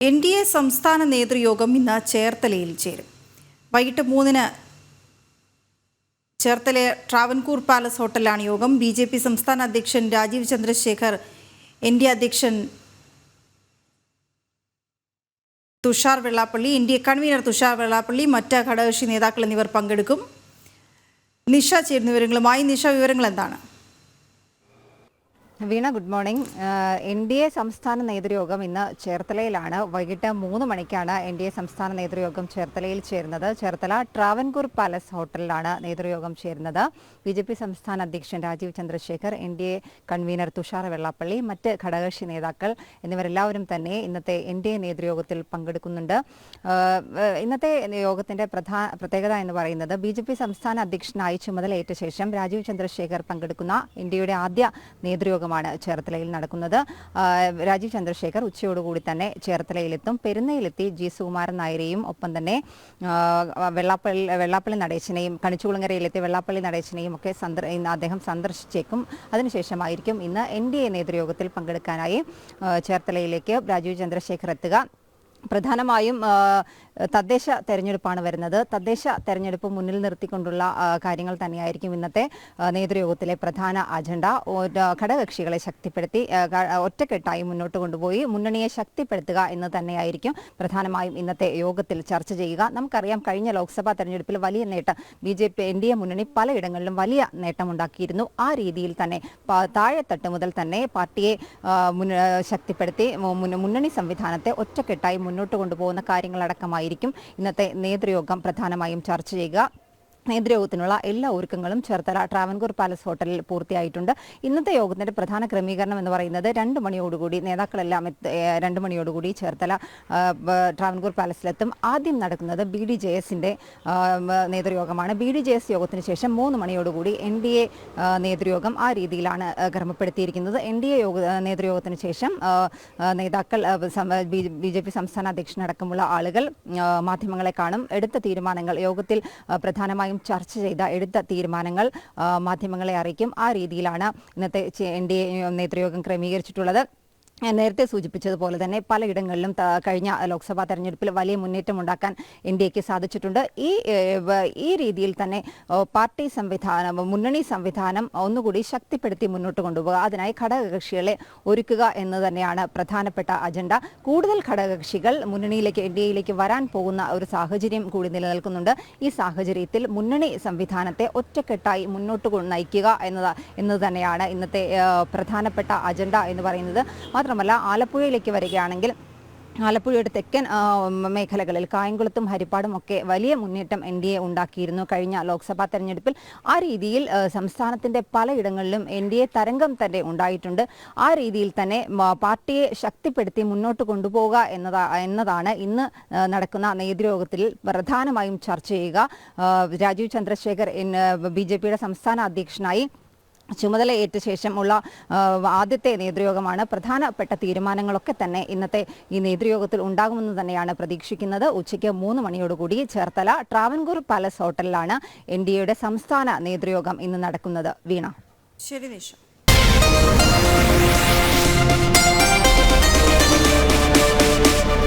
NDA സംസ്ഥാന നേതൃയോഗം ഇന്ന് ചേർത്തലയിൽ ചേരും. വൈകിട്ട് 3-ന് ചേർത്തല ട്രാവൻകൂർ പാലസ് ഹോട്ടലിലാണ് യോഗം. BJP സംസ്ഥാന അധ്യക്ഷൻ രാജീവ് ചന്ദ്രശേഖർ, NDA അധ്യക്ഷൻ തുഷാർ വെള്ളാപ്പള്ളി, NDA കൺവീനർ തുഷാർ വെള്ളാപ്പള്ളി, മറ്റ് ഘടകകക്ഷി നേതാക്കൾ എന്നിവർ പങ്കെടുക്കും. നിഷ ചേരുന്ന വിവരങ്ങളുമായി. നിഷ, വിവരങ്ങൾ എന്താണ്? വീണ, ഗുഡ് മോർണിംഗ്. NDA സംസ്ഥാന നേതൃയോഗം ഇന്ന് ചേർത്തലയിലാണ്. വൈകിട്ട് 3 മണിക്കാണ് NDA സംസ്ഥാന നേതൃയോഗം ചേർത്തലയിൽ ചേരുന്നത്. ചേർത്തല ട്രാവൻകൂർ പാലസ് ഹോട്ടലിലാണ് നേതൃയോഗം ചേരുന്നത്. BJP സംസ്ഥാന അധ്യക്ഷൻ രാജീവ് ചന്ദ്രശേഖർ, NDA കൺവീനർ തുഷാർ വെള്ളാപ്പള്ളി, മറ്റ് ഘടകകക്ഷി നേതാക്കൾ എന്നിവരെല്ലാവരും തന്നെ ഇന്നത്തെ NDA നേതൃയോഗത്തിൽ പങ്കെടുക്കുന്നുണ്ട്. ഇന്നത്തെ യോഗത്തിന്റെ പ്രത്യേകത എന്ന് പറയുന്നത് BJP സംസ്ഥാന അധ്യക്ഷനായി ചുമതലയേറ്റ ശേഷം രാജീവ് ചന്ദ്രശേഖർ പങ്കെടുക്കുന്ന ഇന്ത്യയുടെ ആദ്യ നേതൃയോഗം ചേർത്തലയിൽ നടക്കുന്നത്. രാജീവ് ചന്ദ്രശേഖർ ഉച്ചയോടുകൂടി തന്നെ ചേർത്തലയിലെത്തും. പെരുന്നയിലെത്തി G. സുകുമാരൻ നായരെയും ഒപ്പം തന്നെ വെള്ളാപ്പള്ളി നടേശനെയും, കണിച്ചുകുളങ്ങരയിലെത്തി വെള്ളാപ്പള്ളി നടേശനെയും ഒക്കെ അദ്ദേഹം സന്ദർശിച്ചേക്കും. അതിനുശേഷമായിരിക്കും ഇന്ന് NDA നേതൃയോഗത്തിൽ പങ്കെടുക്കാനായി ചേർത്തലയിലേക്ക് രാജീവ് ചന്ദ്രശേഖർ എത്തുക. പ്രധാനമായും തദ്ദേശ തെരഞ്ഞെടുപ്പാണ് വരുന്നത്. തദ്ദേശ തെരഞ്ഞെടുപ്പ് മുന്നിൽ നിർത്തിക്കൊണ്ടുള്ള കാര്യങ്ങൾ തന്നെയായിരിക്കും ഇന്നത്തെ നേതൃയോഗത്തിലെ പ്രധാന അജണ്ട. ഘടകകക്ഷികളെ ശക്തിപ്പെടുത്തി ഒറ്റക്കെട്ടായി മുന്നോട്ട് കൊണ്ടുപോയി മുന്നണിയെ ശക്തിപ്പെടുത്തുക എന്ന് തന്നെയായിരിക്കും പ്രധാനമായും ഇന്നത്തെ യോഗത്തിൽ ചർച്ച ചെയ്യുക. നമുക്കറിയാം, കഴിഞ്ഞ ലോക്സഭാ തെരഞ്ഞെടുപ്പിൽ വലിയ നേട്ടം BJP NDA മുന്നണി പലയിടങ്ങളിലും വലിയ നേട്ടമുണ്ടാക്കിയിരുന്നു. ആ രീതിയിൽ തന്നെ താഴെത്തട്ട് മുതൽ തന്നെ പാർട്ടിയെ ശക്തിപ്പെടുത്തി മുന്നണി സംവിധാനത്തെ ഒറ്റക്കെട്ടായി മുന്നോട്ട് കൊണ്ടുപോകുന്ന കാര്യങ്ങളടക്കമായിരിക്കും ഇന്നത്തെ നേതൃയോഗം പ്രധാനമായും ചർച്ച ചെയ്യുക. നേതൃയോഗത്തിനുള്ള എല്ലാ ഒരുക്കങ്ങളും ചേർത്തല ട്രാവൻകൂർ പാലസ് ഹോട്ടലിൽ പൂർത്തിയായിട്ടുണ്ട്. ഇന്നത്തെ യോഗത്തിന്റെ പ്രധാന ക്രമീകരണം എന്ന് പറയുന്നത് 2 മണിയോടുകൂടി നേതാക്കളെല്ലാം 2 മണിയോടുകൂടി ചേർത്തല ട്രാവൻകൂർ പാലസിലെത്തും. ആദ്യം നടക്കുന്നത് BDJSന്റെ നേതൃയോഗമാണ്. BDJS യോഗത്തിന് ശേഷം 3 മണിയോടുകൂടി NDA നേതൃയോഗം. ആ രീതിയിലാണ് ക്രമപ്പെടുത്തിയിരിക്കുന്നത്. NDA നേതൃയോഗത്തിന് ശേഷം നേതാക്കൾ, BJP സംസ്ഥാന അധ്യക്ഷനടക്കമുള്ള ആളുകൾ മാധ്യമങ്ങളെ കാണും. എടുത്ത തീരുമാനങ്ങൾ യോഗത്തിൽ പ്രധാനമായും ചർച്ച ചെയ്ത എടുത്ത തീരുമാനങ്ങൾ മാധ്യമങ്ങളെ അറിയിക്കും. ആ രീതിയിലാണ് ഇന്നത്തെ NDA നേതൃയോഗം ക്രമീകരിച്ചിട്ടുള്ളത്. നേരത്തെ സൂചിപ്പിച്ചതുപോലെ തന്നെ പലയിടങ്ങളിലും കഴിഞ്ഞ ലോക്സഭാ തെരഞ്ഞെടുപ്പിൽ വലിയ മുന്നേറ്റം ഉണ്ടാക്കാൻ NDAക്ക് സാധിച്ചിട്ടുണ്ട്. ഈ രീതിയിൽ തന്നെ പാർട്ടി സംവിധാനം, മുന്നണി സംവിധാനം ഒന്നുകൂടി ശക്തിപ്പെടുത്തി മുന്നോട്ട് കൊണ്ടുപോകുക, അതിനായി ഘടകകക്ഷികളെ ഒരുക്കുക എന്ന് തന്നെയാണ് പ്രധാനപ്പെട്ട അജണ്ട. കൂടുതൽ ഘടകകക്ഷികൾ മുന്നണിയിലേക്ക്, NDAയിലേക്ക് വരാൻ പോകുന്ന ഒരു സാഹചര്യം കൂടി നിലനിൽക്കുന്നുണ്ട്. ഈ സാഹചര്യത്തിൽ മുന്നണി സംവിധാനത്തെ ഒറ്റക്കെട്ടായി മുന്നോട്ട് നയിക്കുക എന്നത് തന്നെയാണ് ഇന്നത്തെ പ്രധാനപ്പെട്ട അജണ്ട എന്ന് പറയുന്നത്. മാത്രമല്ല, ആലപ്പുഴയിലേക്ക് വരികയാണെങ്കിൽ ആലപ്പുഴയുടെ തെക്കൻ മേഖലകളിൽ കായംകുളത്തും ഹരിപ്പാടും ഒക്കെ വലിയ മുന്നേറ്റം NDA ഉണ്ടാക്കിയിരുന്നു കഴിഞ്ഞ ലോക്സഭാ തെരഞ്ഞെടുപ്പിൽ. ആ രീതിയിൽ സംസ്ഥാനത്തിന്റെ പലയിടങ്ങളിലും NDA തരംഗം തന്നെ ഉണ്ടായിട്ടുണ്ട്. ആ രീതിയിൽ തന്നെ പാർട്ടിയെ ശക്തിപ്പെടുത്തി മുന്നോട്ട് കൊണ്ടുപോകുക എന്നതാണ് ഇന്ന് നടക്കുന്ന നേതൃയോഗത്തിൽ പ്രധാനമായും ചർച്ച ചെയ്യുക. രാജീവ് ചന്ദ്രശേഖർ BJPയുടെ സംസ്ഥാന അധ്യക്ഷനായി ചുമതലയേറ്റ ശേഷമുള്ള ആദ്യത്തെ നേതൃയോഗമാണ്. പ്രധാനപ്പെട്ട തീരുമാനങ്ങളൊക്കെ തന്നെ ഇന്നത്തെ ഈ നേതൃയോഗത്തിൽ ഉണ്ടാകുമെന്ന് തന്നെയാണ് പ്രതീക്ഷിക്കുന്നത്. ഉച്ചയ്ക്ക് 3 മണിയോടുകൂടി ചേർത്തല ട്രാവൻകൂർ പാലസ് ഹോട്ടലിലാണ് NDAയുടെ സംസ്ഥാന നേതൃയോഗം ഇന്ന് നടക്കുന്നത്. വീണ. ശരി നിഷ.